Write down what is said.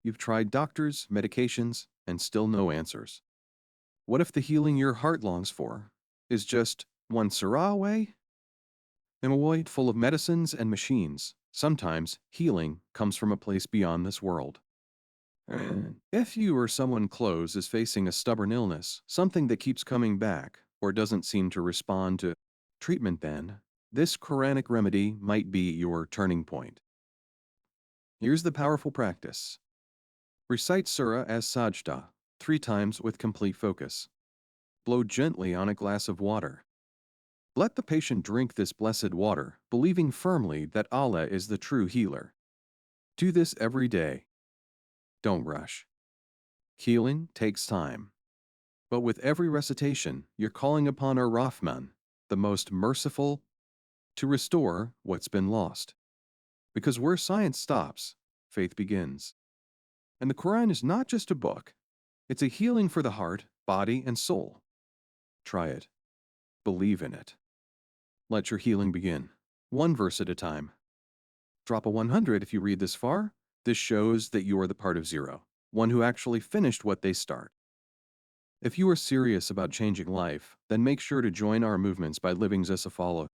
You've tried doctors, medications, and still no answers. What if the healing your heart longs for is just one surah away? In a world full of medicines and machines, sometimes healing comes from a place beyond this world. If you or someone close is facing a stubborn illness, something that keeps coming back, or doesn't seem to respond to treatment, then this Quranic remedy might be your turning point. Here's the powerful practice. Recite Surah as Sajda 3 times with complete focus. Blow gently on a glass of water. Let the patient drink this blessed water, believing firmly that Allah is the true healer. Do this every day. Don't rush. Healing takes time. But with every recitation, you're calling upon our Rahman, the most merciful, to restore what's been lost. Because where science stops, faith begins. And the Quran is not just a book. It's a healing for the heart, body, and soul. Try it. Believe in it. Let your healing begin. One verse at a time. Drop a 100 if you read this far. This shows that you are the part of 0, one who actually finished what they start. If you are serious about changing life, then make sure to join our movements by living as a follower.